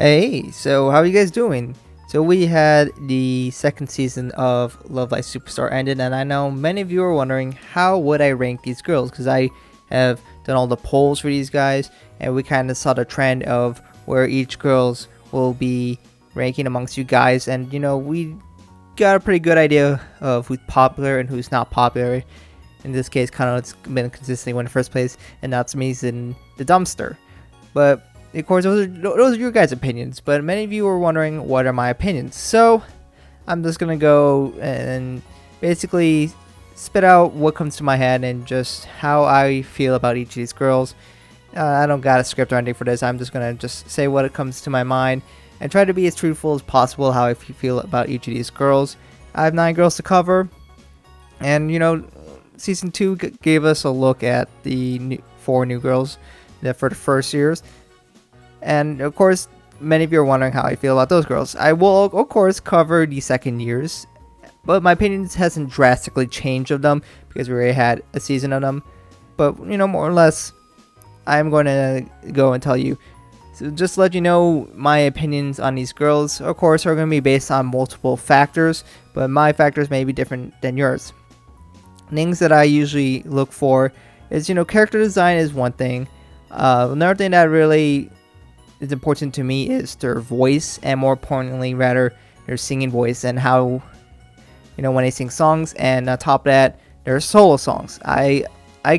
Hey, so how are you guys doing? So we had the second season of Love Live Superstar ended, and I know many of you are wondering how would I rank these girls, because I have done all the polls for these guys, and we kind of saw the trend of where each girls will be ranking amongst you guys, and we got a pretty good idea of who's popular and who's not popular. In this case, Kanon has been consistently winning first place, and Natsumi's in the dumpster. But of course, those are your guys' opinions, but many of you were wondering what are my opinions. So I'm just gonna go and basically spit out what comes to my head and just how I feel about each of these girls. I don't got a script or anything for this. I'm just gonna say what it comes to my mind and try to be as truthful as possible how I feel about each of these girls. I have 9 girls to cover, and season 2 gave us a look at the 4 new girls that for the first years. And of course, many of you are wondering how I feel about those girls. I will, of course, cover the second years, but my opinions hasn't drastically changed of them because we already had a season of them. But more or less, I'm going to go and tell you. So just to let you know, my opinions on these girls, of course, are going to be based on multiple factors, but my factors may be different than yours. Things that I usually look for is, character design is one thing. Another thing that really is important to me is their voice, and more importantly, rather, their singing voice and how, when they sing songs, and on top of that, their solo songs. I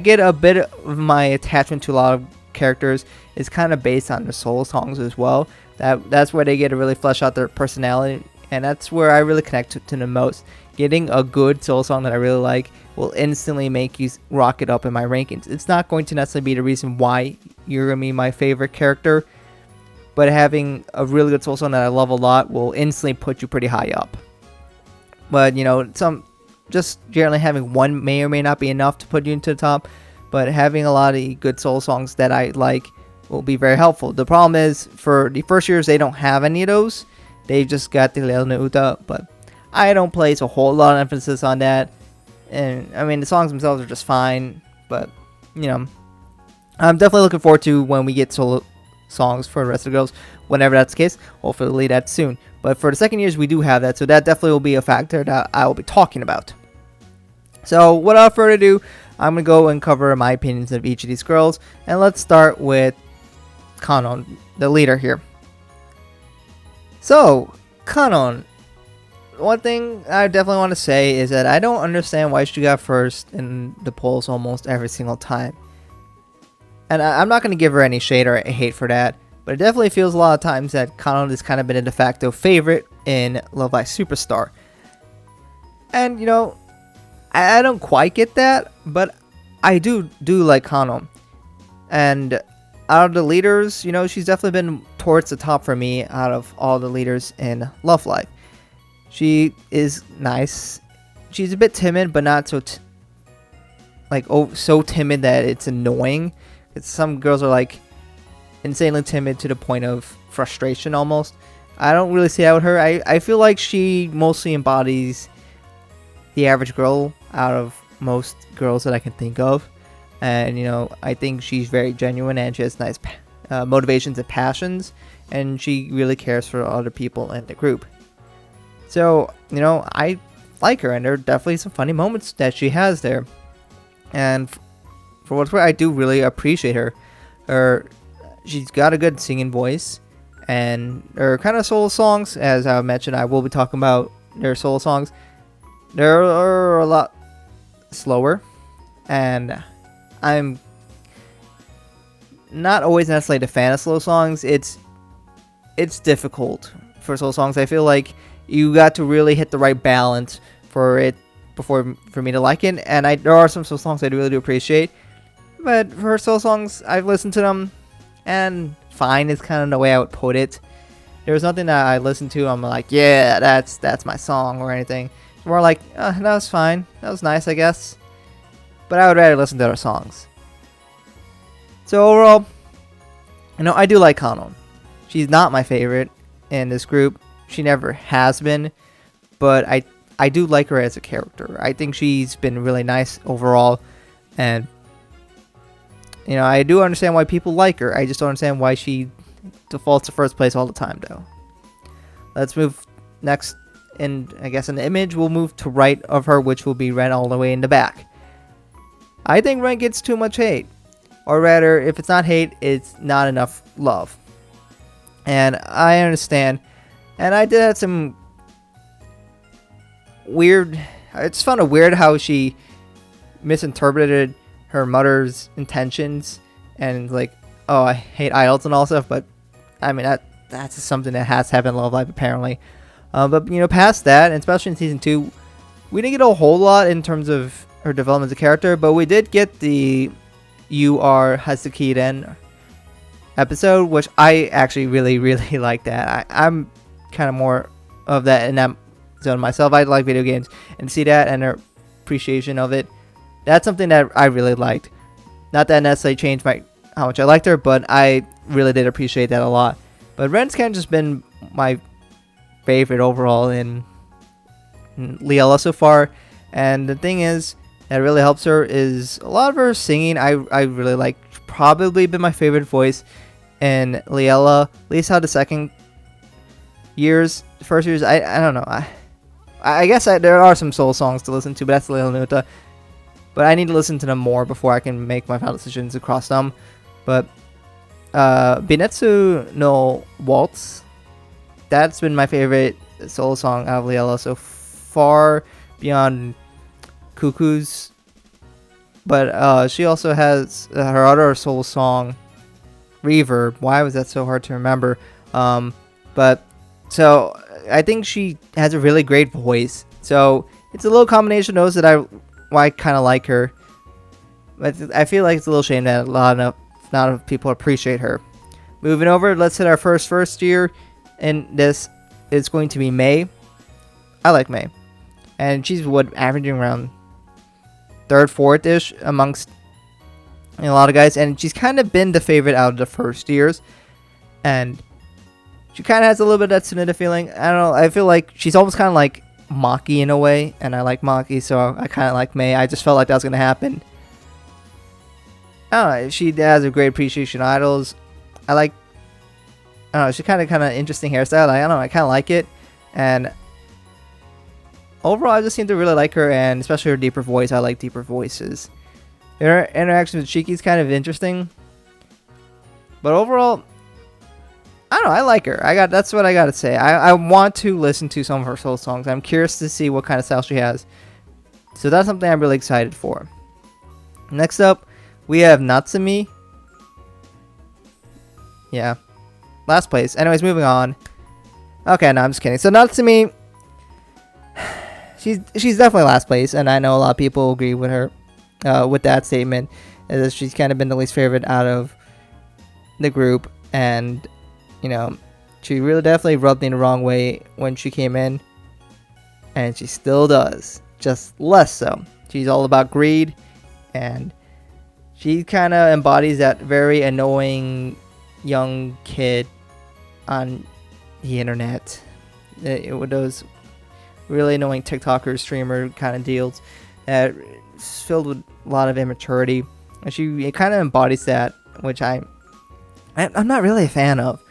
get a bit of my attachment to a lot of characters is kind of based on their solo songs as well. That's where they get to really flesh out their personality, and that's where I really connect to the most. Getting a good solo song that I really like will instantly make you rocket up in my rankings. It's not going to necessarily be the reason why you're going to be my favorite character, but having a really good solo song that I love a lot will instantly put you pretty high up. But just generally having one may or may not be enough to put you into the top, but having a lot of good solo songs that I like will be very helpful. The problem is, for the first years, they don't have any of those. They've just got the Liella Uta, but I don't place a whole lot of emphasis on that. And I mean, the songs themselves are just fine, but I'm definitely looking forward to when we get solo songs for the rest of the girls, whenever that's the case. Hopefully that's soon. But for the second years, we do have that, so that definitely will be a factor that I will be talking about. So without further ado, I'm gonna go and cover my opinions of each of these girls, and let's start with Kanon, the leader here. So Kanon, one thing I definitely want to say is that I don't understand why she got first in the polls almost every single time. And I'm not going to give her any shade or hate for that, but it definitely feels a lot of times that Kanon has kind of been a de facto favorite in Love Live Superstar. And, I don't quite get that, but I do like Kanon. And out of the leaders, she's definitely been towards the top for me out of all the leaders in Love Live. She is nice. She's a bit timid, but not so so timid that it's annoying. Some girls are insanely timid to the point of frustration almost. I don't really see that with her. I feel like she mostly embodies the average girl out of most girls that I can think of. And, I think she's very genuine and she has nice motivations and passions. And she really cares for other people in the group. So, I like her, and there are definitely some funny moments that she has there. And for what's worth, I do really appreciate her. She's got a good singing voice, and her kind of solo songs, as I mentioned, I will be talking about their solo songs. They're a lot slower, and I'm not always necessarily the fan of slow songs. It's difficult for solo songs. I feel like you got to really hit the right balance for me to like it, and there are some solo songs I really do appreciate. But for her solo songs, I've listened to them, and fine is kind of the way I would put it. There's nothing that I listen to, I'm like, yeah, that's my song or anything. It's more like, that was fine, that was nice, I guess. But I would rather listen to her songs. So overall, I do like Kanon. She's not my favorite in this group. She never has been, but I do like her as a character. I think she's been really nice overall, and I do understand why people like her. I just don't understand why she Defaults to first place all the time, though. Let's move next. And I guess in the image, we'll move to right of her, which will be Ren all the way in the back. I think Ren gets too much hate. Or rather, if it's not hate, it's not enough love. And I understand. And I did have some weird... I just found it weird how she misinterpreted her mother's intentions. And like, oh, I hate idols and all stuff. But, I mean, that's just something that has happened in Love Live, apparently. But, you know, past that, and especially in Season 2, we didn't get a whole lot in terms of her development as a character. But we did get the You Are Hazuki-ren episode, which I actually really, really like that. I'm kind of more of that in that zone myself. I like video games, and to see that and her appreciation of it, that's something that I really liked. Not that necessarily changed how much I liked her, but I really did appreciate that a lot. But Ren's kind of just been my favorite overall in Liella so far. And the thing is that really helps her is a lot of her singing. I really like. Probably been my favorite voice in Liella. At least how the first years, I don't know. I guess there are some soul songs to listen to, but that's Liella Nuta. But I need to listen to them more before I can make my final decisions across them. But Binetsu no Waltz, that's been my favorite solo song out of Liella so far, beyond Cuckoo's. But she also has her other solo song, Reverb. Why was that so hard to remember? But so I think she has a really great voice. So it's a little combination of those that why I kind of like her. But I feel like it's a little shame that not enough people appreciate her. Moving over, let's hit our first year, and this is going to be May. I like May, and she's averaging around third, fourth-ish amongst a lot of guys, and she's kind of been the favorite out of the first years, and she kind of has a little bit of that Tsunade feeling. I don't know, I feel like she's almost kind of like Maki in a way, and I like Maki, so I kind of like May. I just felt like that was going to happen. I don't know, she has a great appreciation of idols. I don't know, she kind of interesting hairstyle. I don't know, I kind of like it, and overall, I just seem to really like her, and especially her deeper voice. I like deeper voices. Her interaction with Shiki is kind of interesting, but overall, I don't know. I like her. That's what I gotta say. I want to listen to some of her soul songs. I'm curious to see what kind of style she has. So that's something I'm really excited for. Next up, we have Natsumi. Yeah, last place. Anyways, moving on. Okay, no, I'm just kidding. So Natsumi, she's definitely last place, and I know a lot of people agree with her with that statement, as she's kind of been the least favorite out of the group, and you know, she really definitely rubbed me the wrong way when she came in, and she still does, just less so. She's all about greed, and she kind of embodies that very annoying young kid on the internet with those really annoying TikToker streamer kind of deals that is filled with a lot of immaturity, and she kind of embodies that, which I'm not really a fan of.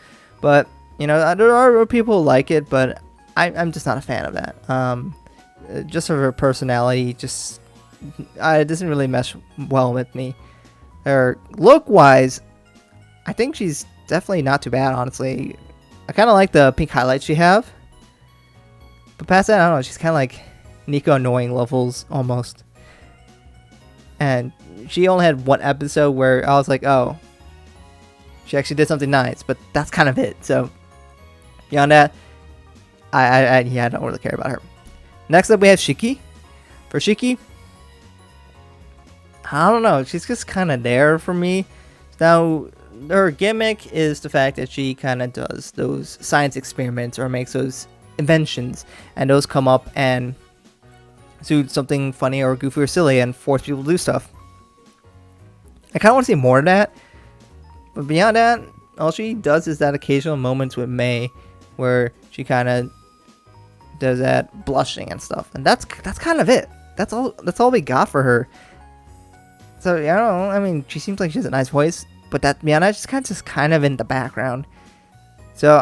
But you know, there are people who like it, but I'm just not a fan of that. Just of her personality, it doesn't really mesh well with me. Her look wise, I think she's definitely not too bad, honestly. I kind of like the pink highlights she have. But past that, I don't know, she's kind of like Nico annoying levels, almost. And she only had one episode where I was like, oh, she actually did something nice, but that's kind of it. So, beyond that, I don't really care about her. Next up, we have Shiki. For Shiki, I don't know, she's just kind of there for me. Now, her gimmick is the fact that she kind of does those science experiments or makes those inventions, and those come up and do something funny or goofy or silly and force people to do stuff. I kind of want to see more of that, but beyond that, all she does is that occasional moments with May where she kind of does that blushing and stuff, and that's kind of it. That's all we got for her. So I don't know, I mean, she seems like she has a nice voice, but that, beyond that, she's just kind of in the background. So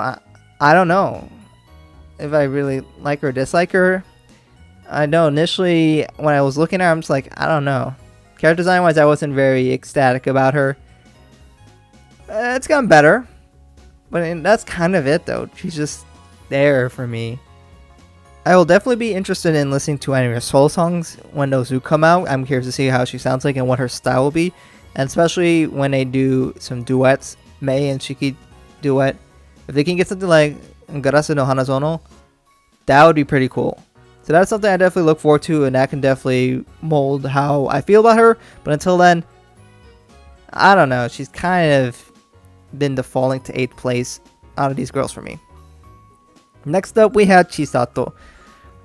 I don't know if I really like her or dislike her. I know initially when I was looking at her, I'm just like, I don't know. Character design wise, I wasn't very ecstatic about her. It's gotten better, but that's kind of it though. She's just there for me. I will definitely be interested in listening to any of her solo songs when those do come out. I'm curious to see how she sounds like and what her style will be, and especially when they do some duets, Mei and Shiki duet. If they can get something like Garasu no Hanazono, that would be pretty cool. So that's something I definitely look forward to, and that can definitely mold how I feel about her. But until then, I don't know. She's kind of been defaulting to 8th place out of these girls for me. Next up, we have Chisato.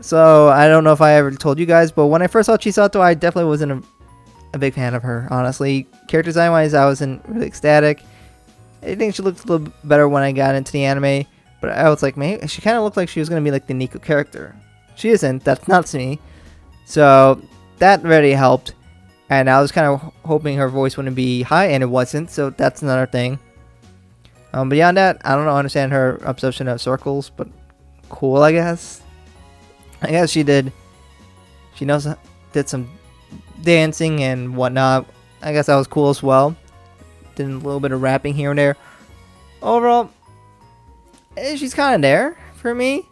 So I don't know if I ever told you guys, but when I first saw Chisato, I definitely wasn't a big fan of her, honestly. Character design wise, I wasn't really ecstatic. I think she looked a little better when I got into the anime, but I was like, maybe she kind of looked like she was going to be like the Nico character. She isn't. That's Natsumi. So that really helped. And I was kind of hoping her voice wouldn't be high, and it wasn't. So that's another thing. Beyond that, I don't know, understand her obsession of circles, but cool, I guess. I guess she did some dancing and whatnot. I guess that was cool as well. Did a little bit of rapping here and there. Overall, she's kind of there for me.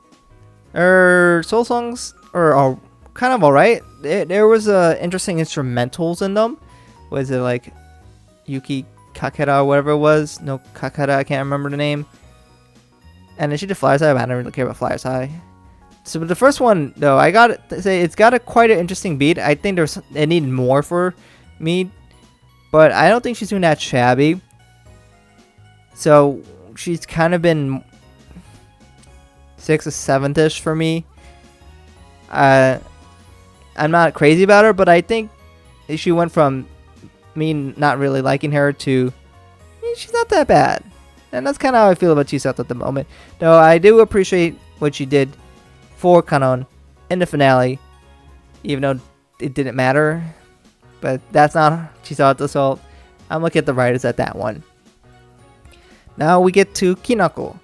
Her soul songs are kind of alright. There was interesting instrumentals in them. Was it like Yuki Kakera or whatever it was? No, Kakera, I can't remember the name. And then she did Flyers High, but I don't really care about Flyers High. So the first one, though, I gotta say, it's got quite an interesting beat. I think it needed more for me, but I don't think she's doing that shabby. So she's kind of been 6th or 7th-ish for me. I'm not crazy about her, but I think she went from me not really liking her to she's not that bad. And that's kind of how I feel about Chisato at the moment. Though I do appreciate what she did for Kanon in the finale, even though it didn't matter. But that's not Chisato's fault. I'm looking at the writers at that one. Now we get to Kinako.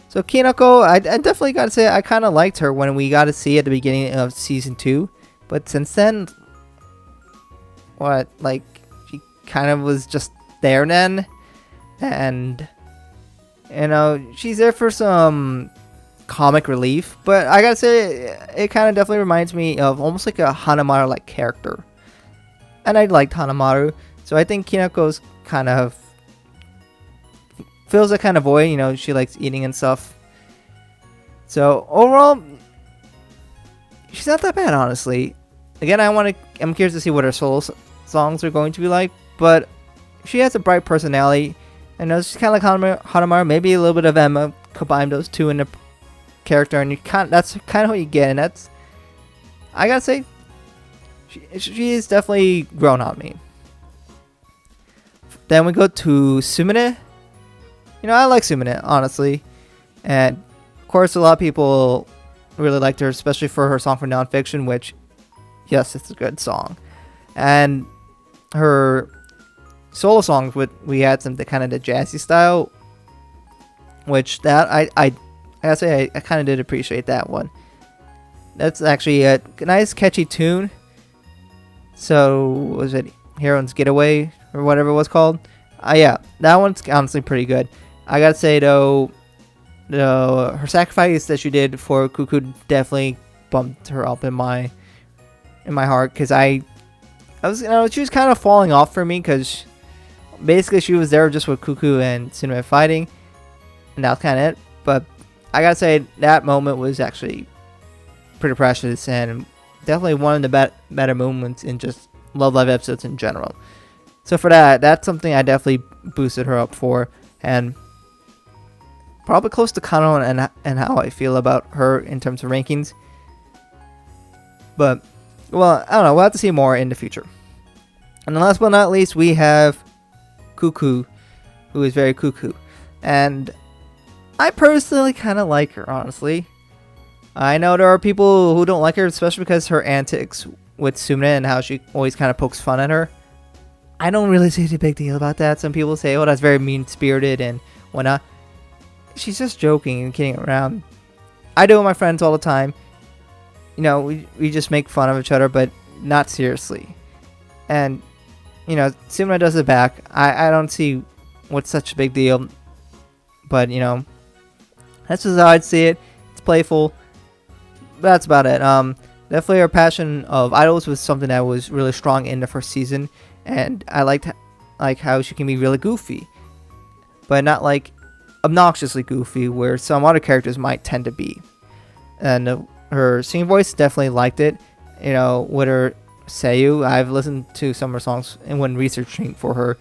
So Kinako, I definitely got to say I kind of liked her when we got to see at the beginning of season 2. But since then, she kind of was just there then. And, she's there for some comic relief. But I got to say, it kind of definitely reminds me of almost like a Hanamaru-like character. And I liked Hanamaru. So I think Kinako's kind of fills that kind of void. She likes eating and stuff. So overall, she's not that bad, honestly. Again, I'm curious to see what her solo songs are going to be like. But she has a bright personality. And she's kind of like Hanamaru, maybe a little bit of Emma. Combine those two in the character, and that's kind of what you get. And that's, I gotta say, she is definitely grown on me. Then we go to Sumire. I like Sumire, honestly. And, of course, a lot of people really liked her, especially for her song for Nonfiction, which, yes, it's a good song. And her solo songs, we had some kind of the jazzy style, which that I gotta say, I kind of did appreciate that one. That's actually a nice, catchy tune. So, was it Hero's Getaway, or whatever it was called? Yeah, that one's honestly pretty good. I gotta say though, her sacrifice that she did for Cuckoo definitely bumped her up in my heart, because I was she was kind of falling off for me, because basically she was there just with Cuckoo and Sumire fighting, and that was kind of it. But I gotta say that moment was actually pretty precious, and definitely one of the better moments in just Love Live episodes in general. So for that's something I definitely boosted her up for, and probably close to Kanon and how I feel about her in terms of rankings. But, well, I don't know. We'll have to see more in the future. And then last but not least, we have Cuckoo, who is very cuckoo. And I personally kind of like her, honestly. I know there are people who don't like her, especially because her antics with Sumire and how she always kind of pokes fun at her. I don't really see a big deal about that. Some people say, oh, that's very mean-spirited and whatnot. she's just joking and kidding around. I do it with my friends all the time. You know, we just make fun of each other, but not seriously. And, you know, Sumire does it back. I don't see what's such a big deal. But, you know, that's just how I'd see it. It's playful. But that's about it. Definitely our passion of idols was something that was really strong in the first season. And I liked like how she can be really goofy. But not like obnoxiously goofy where some other characters might tend to be. And her singing voice, definitely liked it. You know, with her Seiyu, I've listened to some of her songs and when researching for her,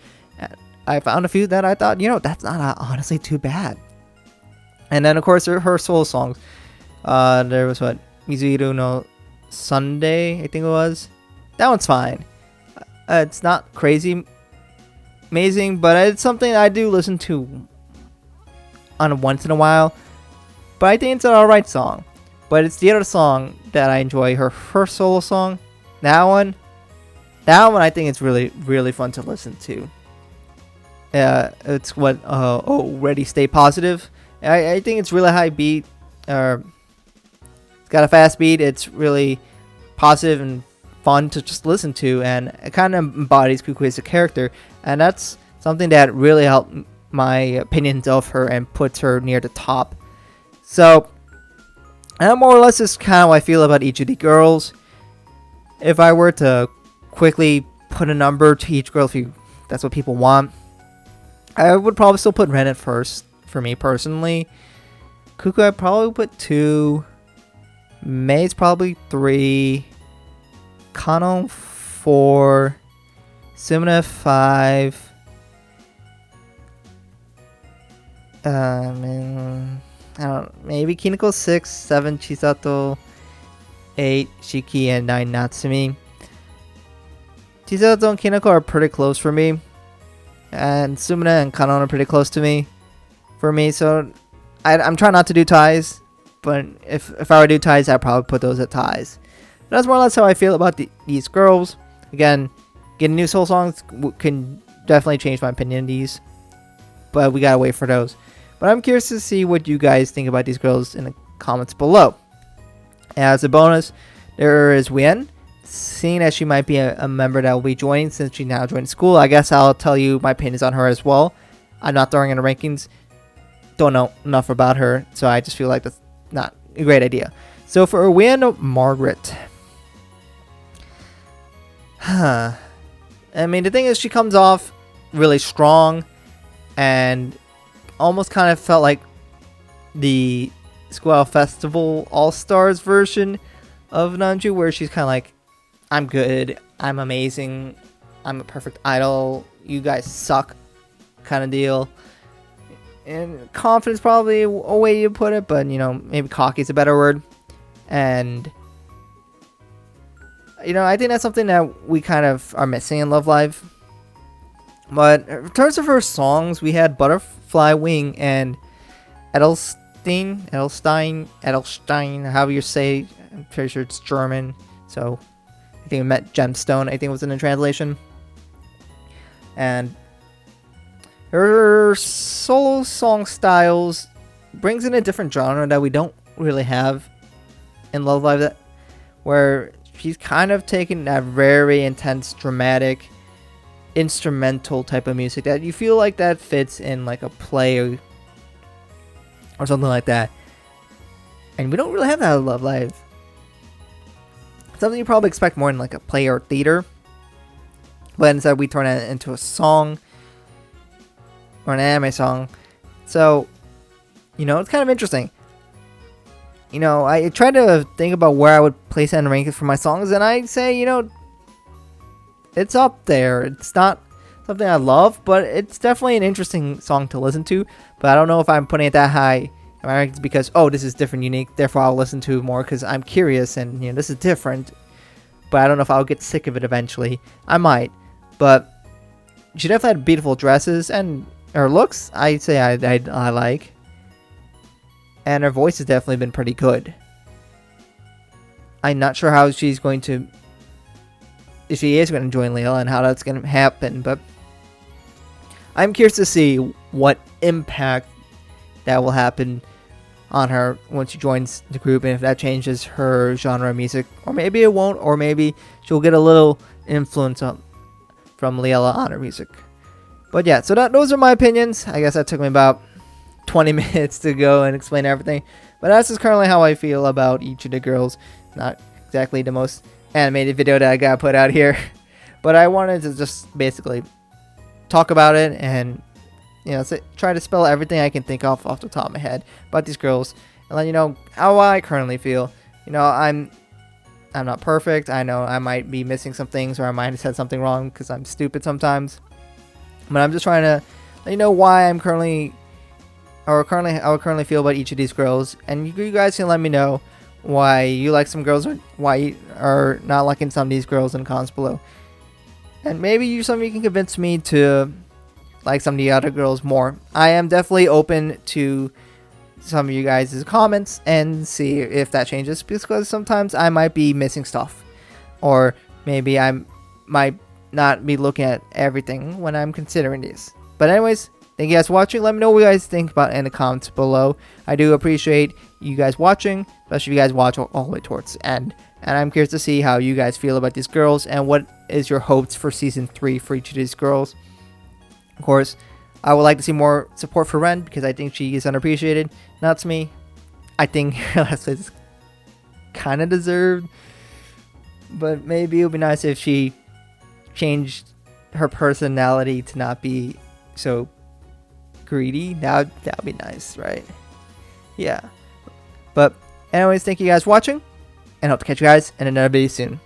I found a few that I thought, you know, that's not honestly too bad. And then of course her solo songs. There was what, Mizuiru no Sunday, I think it was. That one's fine. It's not crazy amazing, but it's something I do listen to on once in a while. But I think it's an alright song. But it's the other song that I enjoy, her first solo song. That one I think it's really, really fun to listen to. It's what, Ready Stay Positive. I think it's really high beat. It's got a fast beat. It's really positive and fun to just listen to. And it kind of embodies Kukui as a character. And that's something that really helped my opinions of her and puts her near the top. So, and more or less is kind of how I feel about each of the girls. If I were to quickly put a number to each girl, if that's what people want, I would probably still put Ren at first, for me personally. Kuku I'd probably put 2. Mei's probably 3. Kanon 4. Sumire 5. I don't know, maybe Kinako 6, 7, Chisato 8, Shiki, and 9, Natsumi. Chisato and Kinako are pretty close for me. And Sumire and Kanon are pretty close to me. For me, so I'm trying not to do ties. But if I were to do ties, I'd probably put those at ties. But that's more or less how I feel about these girls. Again, getting new soul songs can definitely change my opinion on these. But we gotta wait for those. But I'm curious to see what you guys think about these girls in the comments below. As a bonus, there is Wien. Seeing as she might be a member that will be joining since she now joined school, I guess I'll tell you my opinions on her as well. I'm not throwing in the rankings. Don't know enough about her, so I just feel like that's not a great idea. So for Wien Margarete. I mean, the thing is, she comes off really strong and almost kind of felt like the Squall Festival All-Stars version of Nanju, where she's kind of like, I'm good, I'm amazing, I'm a perfect idol, you guys suck kind of deal. And confidence probably a way you put it, but, you know, maybe cocky is a better word. And, you know, I think that's something that we kind of are missing in Love Live. But in terms of her songs, we had Butterfly Wing and Edelstein, however you say. I'm pretty sure it's German. So I think it meant gemstone, I think was in the translation. And her solo song styles brings in a different genre that we don't really have in Love Live, where she's kind of taking that very intense, dramatic, instrumental type of music that you feel like that fits in like a play or something like that. And we don't really have that in Love Live. Something you probably expect more in like a play or theater, but instead we turn it into a song or an anime song. So, you know, it's kind of interesting. You know, I tried to think about where I would place it in the rankings for my songs, and I say, you know, it's up there. It's not something I love, but it's definitely an interesting song to listen to. But I don't know if I'm putting it that high in my rankings because, oh, this is different, unique, therefore I'll listen to it more because I'm curious and, you know, this is different. But I don't know if I'll get sick of it eventually. I might. But she definitely had beautiful dresses, and her looks, I'd say I like. And her voice has definitely been pretty good. I'm not sure how she's going to, if she is going to join Liella and how that's going to happen, but I'm curious to see what impact that will happen on her when she joins the group, and if that changes her genre of music, or maybe it won't, or maybe she'll get a little influence from Liella on her music. But yeah, so those are my opinions. I guess that took me about 20 minutes to go and explain everything, but that's just currently how I feel about each of the girls. Not exactly the most animated video that I got put out here, but I wanted to just basically talk about it and try to spell everything I can think of off the top of my head about these girls and let you know how I currently feel. I'm not perfect. I know I might be missing some things, or I might have said something wrong because I'm stupid sometimes. But I'm just trying to let you know why I'm currently how I currently feel about each of these girls, and you guys can let me know why you like some girls or why you are not liking some of these girls in the comments below. And maybe some of you can convince me to like some of the other girls more. I am definitely open to some of you guys' comments and see if that changes, because sometimes I might be missing stuff, or maybe I might not be looking at everything when I'm considering these. But anyways, thank you guys for watching. Let me know what you guys think about it in the comments below. I do appreciate you guys watching, especially if you guys watch all the way towards the end. And I'm curious to see how you guys feel about these girls and what is your hopes for season 3 for each of these girls. Of course, I would like to see more support for Ren because I think she is underappreciated. Natsumi, I think that's kind of deserved, but maybe it would be nice if she changed her personality to not be so greedy. That would be nice, right? Yeah. But anyways, thank you guys for watching, and hope to catch you guys in another video soon.